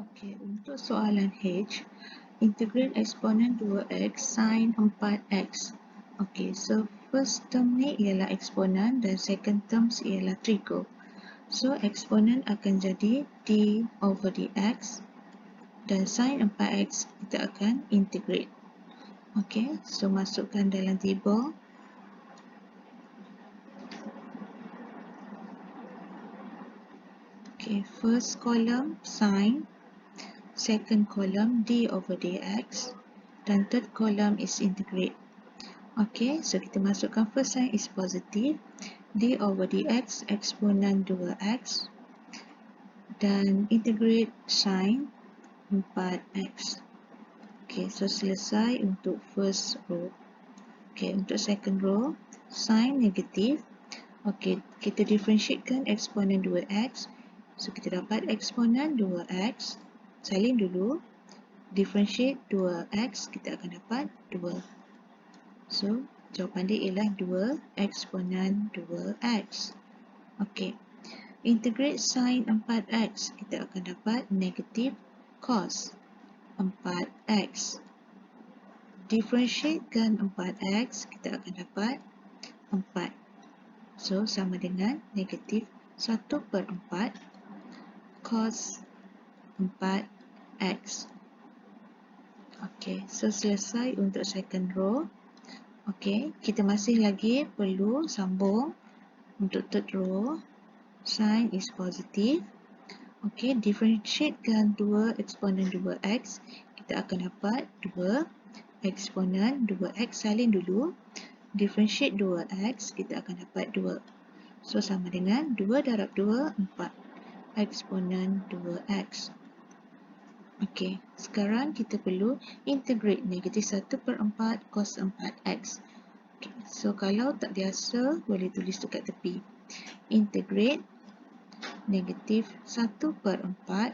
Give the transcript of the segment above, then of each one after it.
Okey, untuk soalan H, integrate eksponen 2x sin 4x. Okey, so first term ni ialah eksponen dan second term ialah trigo. So eksponen akan jadi d over dx dan sin 4x kita akan integrate. Okey, so masukkan dalam table. Okey, first column sin, second column d over dx dan third column is integrate. Okey, so kita masukkan first sign is positive, d over dx eksponen 2x dan integrate sin 4x. Okey, so selesai untuk first row. Okey, untuk second row, sin negatif. Okey, kita differentiatekan eksponen 2x. So kita dapat eksponen 2x, salin dulu, differentiate 2x, kita akan dapat 2. So, jawapan dia ialah 2 eksponen 2x. Okey. Integrate sin 4x, kita akan dapat negatif cos 4x. Differentiatekan 4x, kita akan dapat 4. So, sama dengan negatif 1/4 cos 4x. Okey, so selesai untuk second row. Okey, kita masih lagi perlu sambung untuk third row. Sin is positive. Okey, differentiatekan 2 eksponen 2x, kita akan dapat 2 eksponen 2x, salin dulu. Differentiate 2x, kita akan dapat 2. So, sama dengan 2 darab 2, 4 eksponen 2x. Okey, sekarang kita perlu integrate negatif 1/4 cos 4x. Okay, so kalau tak biasa, boleh tulis dekat tepi. Integrate negatif 1/4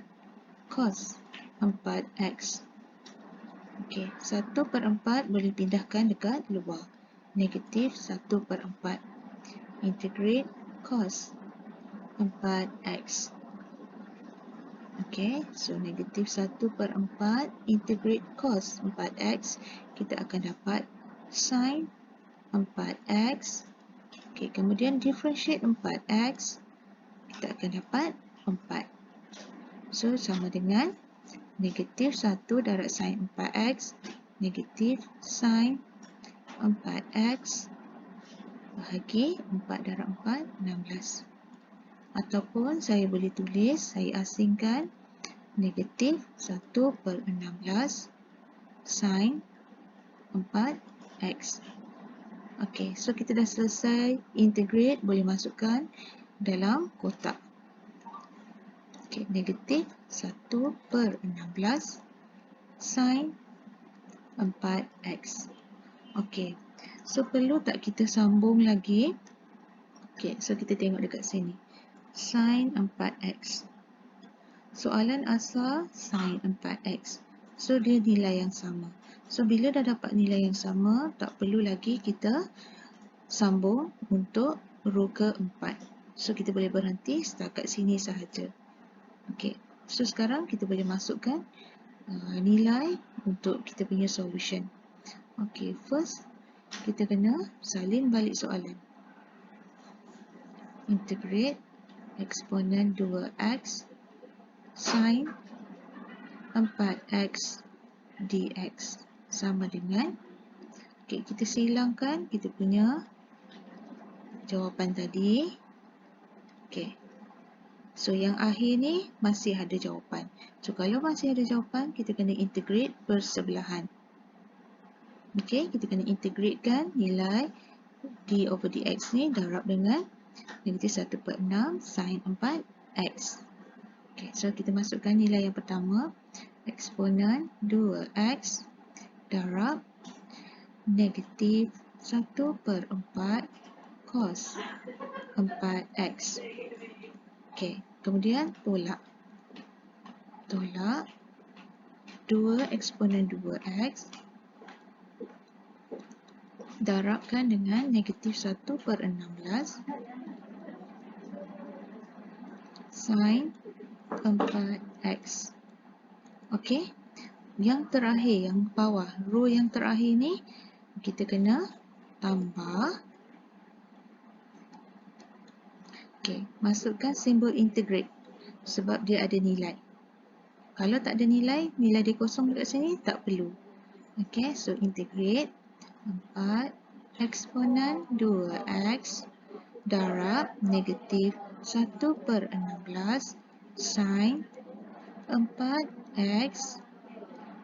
cos 4x. Okey, 1/4 boleh pindahkan dekat luar. Negatif 1/4. Integrate cos 4x. Okey, so negatif 1/4 integrate cos 4x, kita akan dapat sin 4x. Okey, kemudian differentiate 4x, kita akan dapat 4. So, sama dengan negatif 1 darab sin 4x, negatif sin 4x bahagi 4 darab 4, 16. Ataupun saya boleh tulis, saya asingkan negatif 1/16 sin 4x. Okey, so kita dah selesai integrate, boleh masukkan dalam kotak. Okey, negatif 1/16 sin 4x. Okey, so perlu tak kita sambung lagi? Okey, so kita tengok dekat sini. Sin 4x. Soalan asal sin 4x. So, dia nilai yang sama. So, bila dah dapat nilai yang sama, tak perlu lagi kita sambung untuk row ke-4. So, kita boleh berhenti setakat sini sahaja. Okey, so sekarang kita boleh masukkan nilai untuk kita punya solution. Okey, first kita kena salin balik soalan. Integrate eksponen 2x sin 4x dx sama dengan, okey, kita silangkan kita punya jawapan tadi. Okey, so yang akhir ni masih ada jawapan. So, kalau masih ada jawapan, kita kena integrate persebelahan. Okey, kita kena integratekan nilai d over dx ni darab dengan negatif 1/6 sin 4x. Okey, so kita masukkan nilai yang pertama, eksponen 2x darab negatif 1/4 cos 4x. Okey, kemudian tolak. Tolak 2 eksponen 2x darabkan dengan negatif 1/16 sin 4x. Okey. Yang terakhir, yang bawah, row yang terakhir ni kita kena tambah. Okey, masukkan simbol integrate sebab dia ada nilai. Kalau tak ada nilai, nilai dia kosong dekat sini, tak perlu. Okey, so integrate 4 eksponen 2x darab negatif 1/16 sin 4x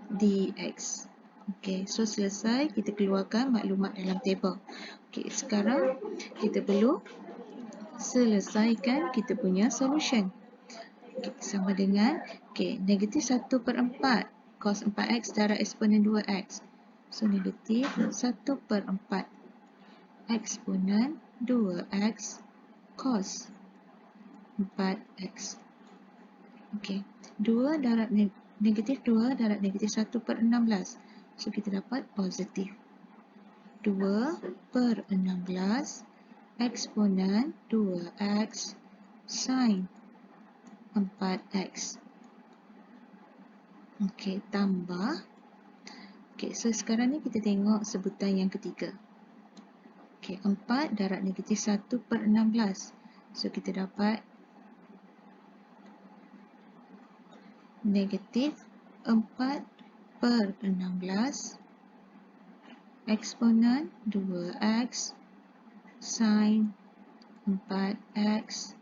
dx. Okey, so selesai, kita keluarkan maklumat dalam tebel. Okey, sekarang kita perlu selesaikan kita punya solution. Okay, sama dengan negatif 1/4 cos 4x darab eksponen 2x. So, negatif 1/4 eksponen 2x cos 4x. Okey, 2 darab negatif 2 darab negatif 1/16. So, kita dapat positif 2/16 eksponen 2x sin 4x. Okey, tambah. Okey, so sekarang ni kita tengok sebutan yang ketiga. Okey, 4 darab negatif 1/16. So, kita dapat negatif 4/16 eksponen 2x sin 4x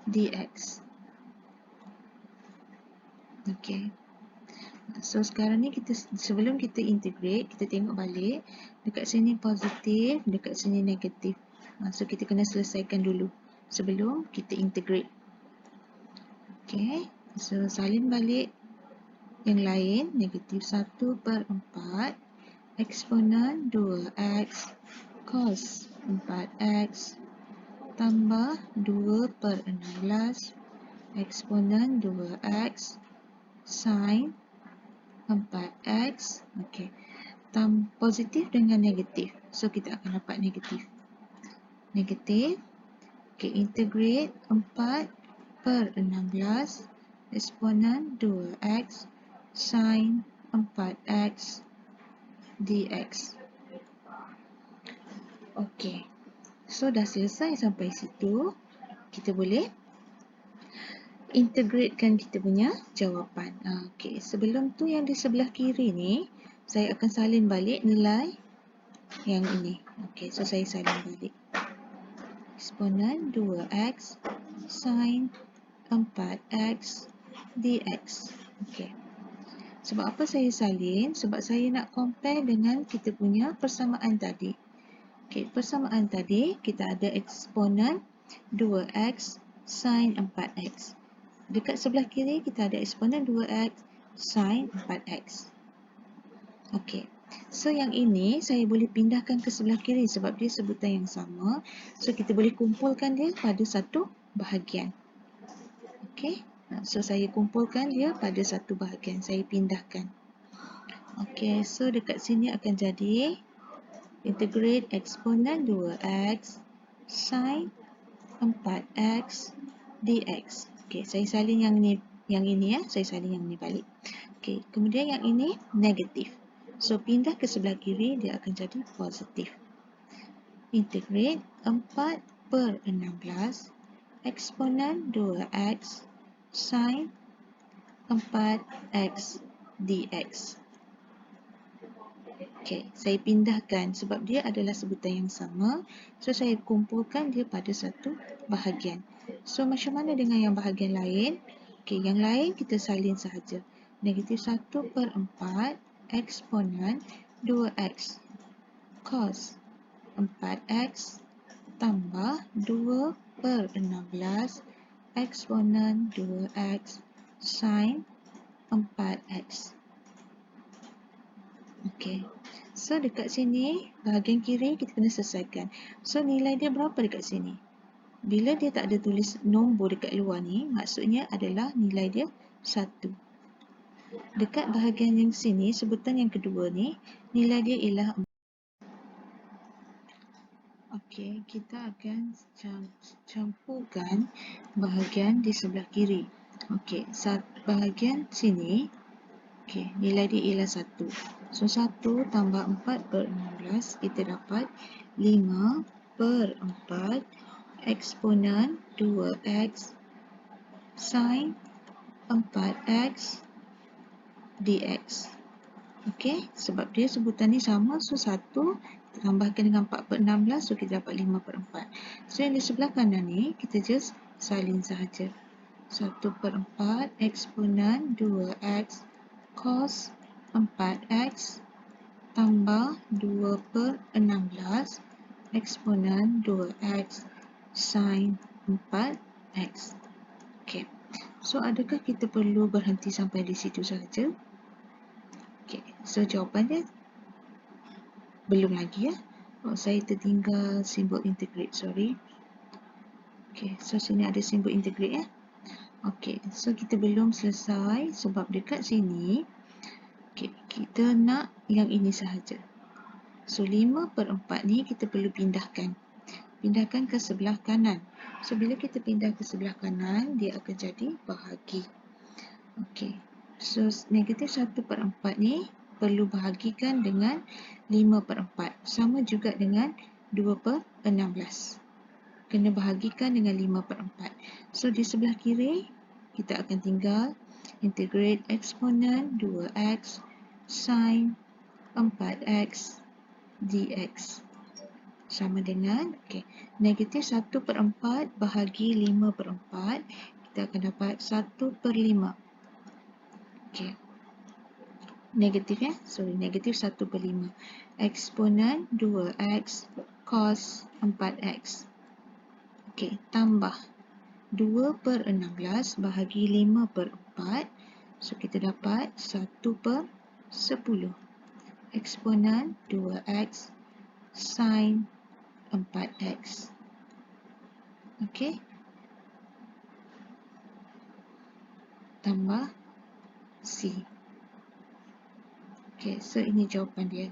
dx. Okey. So, sekarang ni kita, sebelum kita integrate, kita tengok balik. Dekat sini positif, dekat sini negatif. So, kita kena selesaikan dulu sebelum kita integrate. Okey. So, salin balik yang lain. Negatif 1/4 eksponen 2x cos 4x tambah 2/16 eksponen 2x sin 4x. Okey. Positif dengan negatif. So, kita akan dapat negatif. Negatif. Okey, integrate 4/16 eksponen 2x sin 4x dx. Okey. So, dah selesai sampai situ. Kita boleh integratekan kita punya jawapan. Okey, sebelum tu yang di sebelah kiri ni, saya akan salin balik nilai yang ini. Okey, so saya salin balik. Eksponen 2x sin 4x dx. Okey. Sebab apa saya salin? Sebab saya nak compare dengan kita punya persamaan tadi. Okey, persamaan tadi kita ada eksponen 2x sin 4x. Dekat sebelah kiri kita ada eksponen 2x sin 4x. Okey. So, yang ini saya boleh pindahkan ke sebelah kiri sebab dia sebutan yang sama. So, kita boleh kumpulkan dia pada satu bahagian. Okey. So, saya kumpulkan dia pada satu bahagian. Saya pindahkan. Okey. So, dekat sini akan jadi integrate eksponen 2x sin 4x dx. Okey, saya salin yang ini ya. Saya salin yang ni balik. Okey, kemudian yang ini negatif. So, pindah ke sebelah kiri, dia akan jadi positif. Integrate 4/16 eksponen 2x sin 4x dx. Okey, saya pindahkan sebab dia adalah sebutan yang sama. So, saya kumpulkan dia pada satu bahagian. So, macam mana dengan yang bahagian lain? Okey, yang lain kita salin sahaja. Negatif 1/4 eksponen 2x cos 4x tambah 2/16 eksponen 2x sin 4x. Okey. So, dekat sini, bahagian kiri kita kena selesaikan. So, nilai dia berapa dekat sini? Bila dia tak ada tulis nombor dekat luar ni, maksudnya adalah nilai dia 1. Dekat bahagian yang sini, sebutan yang kedua ni, nilai dia ialah 4. Okey, kita akan campurkan bahagian di sebelah kiri. Okey, bahagian sini, okey, nilai dia ialah 1. So 1 tambah 4 per 16, kita dapat 5 per 4 eksponen 2x sin 4x dx. Okey, sebab dia sebutan ni sama, so 1 tambahkan dengan 4 per 16, so kita dapat 5 per 4. So yang di sebelah kanan ni, kita just salin sahaja. 1 per 4 eksponen 2x cos 4x tambah 2 per 16 eksponen 2x sin 4x. Okey, so adakah kita perlu berhenti sampai di situ sahaja? Okey, so jawapannya belum lagi ya. Saya tertinggal simbol integrate, sorry. Okey, so sini ada simbol integrate ya. Okey, so kita belum selesai sebab dekat sini kita nak yang ini sahaja. So 5 per 4 ni kita perlu pindahkan. Pindahkan ke sebelah kanan. So bila kita pindah ke sebelah kanan, dia akan jadi bahagi. Okey, so negatif 1 per 4 ni perlu bahagikan dengan 5 per 4. Sama juga dengan 2 per 16. Kena bahagikan dengan 5 per 4. So di sebelah kiri, kita akan tinggal integrate eksponen 2x sin 4x dx. Sama dengan, negatif 1 per 4 bahagi 5 per 4. Kita akan dapat 1 per 5. Negatif ya, negatif 1 per 5 eksponen 2x cos 4x. Tambah 2 per 16 bahagi 5 per 4, so kita dapat 1 per 10 eksponen 2x sin 4x. Tambah C. So ini jawapan dia.